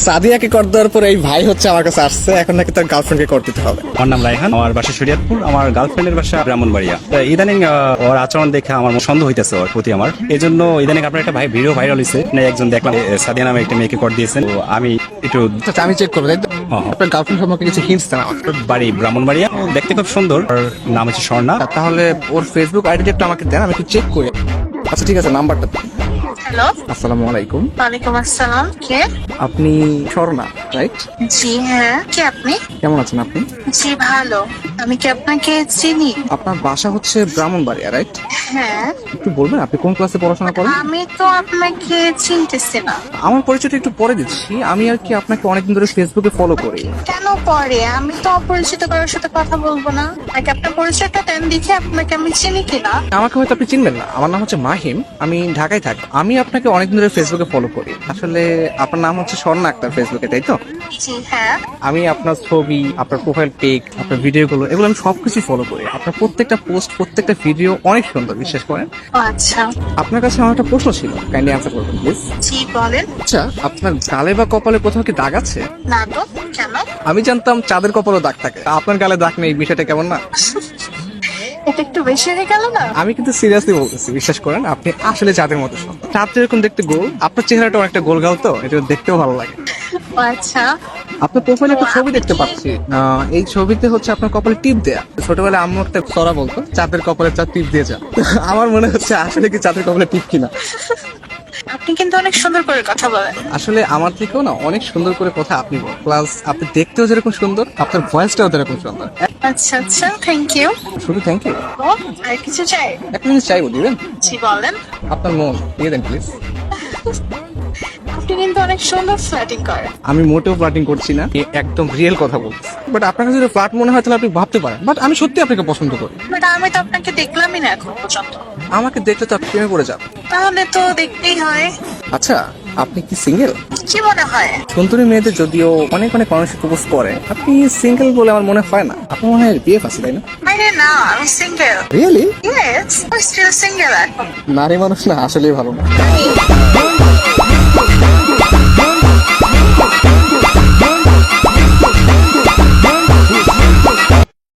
সাদিয়াকে কর দেওয়ার পর এই ভাই হচ্ছে আমার কাছে আসছে, এখন নাকি তার গার্লফ্রেন্ডকে কর দিতে হবে। আমার নাম রায়হান, আমার বাসা শরীয়তপুর, আমার গার্লফ্রেন্ডের বাসা ব্রাহ্মণবাড়িয়া। ইদানিং ওর আচরণ দেখে আমার সন্দেহ হইতেছে ওর প্রতি আমার। এই জন্য ইদানিং আপনার একটা ভাই ভিডিও ভাইরাল হয়েছে, একজন দেখলাম সাদিয়া নামে একটা মেয়েকে কর দিয়েছেন। তো আমি একটু আচ্ছা, আমি চেক করবো, তাই তো? হ্যাঁ। আপনার গার্লফ্রেন্ড সম্পর্কে কিছু হিন্টস দেন আমাকে। বাড়ি ব্রাহ্মণবাড়িয়া, ও দেখতে খুব সুন্দর, ওর নাম হচ্ছে স্বর্ণা। তাহলে ওর ফেসবুক আইডিটা একটু আমাকে দেন, আমি একটু চেক করি। আচ্ছা ঠিক আছে, নাম্বারটা দেন। হ্যালো, আসসালামু আলাইকুম। ওয়ালাইকুম আসসালাম। কে? আপনি স্বর্ণা, রাইট? জি হ্যাঁ, কে আপনি? কেমন আছেন আপনি? জি ভালো। আমি কি আপনাকে চিনি? আপনার বাসা হচ্ছে ব্রাহ্মণবাড়িয়া, রাইট? হ্যাঁ, একটু বলবেন আপনি কোন ক্লাসে পড়াশোনা করেন? আমি তো আপনাকে চিনতেছি না। আমার পরিচয়টা একটু পরে দিচ্ছি। আমি আর কি আপনাকে অনেকদিন ধরে ফেসবুকে ফলো করি। কেন পরে? আমি তো অপরিচিত কারোর সাথে কথা বলবো না। আগে আপনার পরিচয়টা দেন, দেখি আপনাকে আমি চিনি কিনা। আমাকে হয়তো আপনি চিনবেন না, আমার নাম হচ্ছে মাহিম, আমি ঢাকায় থাকি। আমি আপনাকে অনেকদিন ধরে ফেসবুকে ফলো করি। আসলে আপনার নাম হচ্ছে স্বর্ণা আক্তার ফেসবুকে, তাই তো? জি হ্যাঁ। আমি আপনার ছবি, আপনার প্রোফাইল পিক, আপনার ভিডিওগুলো, এগুলো আমি সবকিছু ফলো করি। আপনার প্রত্যেকটা পোস্ট, প্রত্যেকটা ভিডিও অনেক সুন্দর, বিশ্বাস করেন। ও আচ্ছা, আপনার কাছে আমার একটা প্রশ্ন ছিল, কাইন্ডলি অ্যান্সার করবেন প্লিজ। জি বলেন। আচ্ছা, আপনার গালে বা কপালে কোথাও কি দাগ আছে? না তো, কেন? আমি জানতাম চাঁদের কপালও দাগ থাকে, আপনার গালে দাগ নেই, বিষয়টা কেমন না? এটা একটু বেশি হয়ে গেল না? আমি কিন্তু সিরিয়াসলি বলতেছি, বিশ্বাস করেন, আপনি আসলে চাঁদের মতো সুন্দর। চাঁদ যেরকম দেখতে গোল, আপনার চেহারাটা অনেকটা গোল গাল, তো এটা দেখতেও ভালো লাগে। ও আচ্ছা, আপনার প্রোফাইলে একটা ছবি দেখতে পাচ্ছি, এই ছবিতে হচ্ছে আপনার কপালে টিপ দেয়া। ছোটবেলায় আম্মু একটা সরা বলতো, চাঁদের কপালে চাঁদ টিপ দিয়ে যা। আমার মনে হচ্ছে আসলে কি চাঁদের কপালে টিপ কিনা। আপনি কিন্তু অনেক সুন্দর করে কথা বলেন। আসলে আমার থেকেও না অনেক সুন্দর করে কথা আপনি বলেন, প্লাস আপনি দেখতেও যেরকম সুন্দর, আপনার ভয়েসটাও যেরকম সুন্দর। আচ্ছা আচ্ছা, থ্যাংক ইউ। শুধু থ্যাংক ইউ। ও, আর কিছু চাই? একটা জিনিস চাইবো, দিবেন? জি বলেন। আপনার মন দিয়ে দেন প্লিজ। আপনি কিন্তু অনেক সুন্দর ফ্ল্যাটিং করেন। আমি মোটেও ফ্লার্টিং করছি না, একদম রিয়েল কথা বলছি। বাট আপনার কাছে যদি ফ্লার্ট মনে হয় তাহলে আপনি ভাবতে পারেন, বাট আমি সত্যি আপনাকে পছন্দ করি। বাট আমি তো আপনাকে দেখলামই না এখন পর্যন্ত। আমাকে দেখলে তো আপনি প্রেমে পড়ে যাবেন। তাহলে তো দেখতেই হয়। আচ্ছা, আপনি কি সিঙ্গেল? কি মনে হয়? সুন্দরী মেয়েদের যদিও অনেক অনেক মানুষ প্রপোজ করে, আপনি সিঙ্গেল বলে আমার মনে হয় না। আপনার মনে হয় বিএফ আছে, তাই না? আরে না, আমি সিঙ্গেল। রিয়েলি? ইয়েস, আমি স্টিল সিঙ্গেল এখন। নারী মানুষ না আসলেই ভালো না।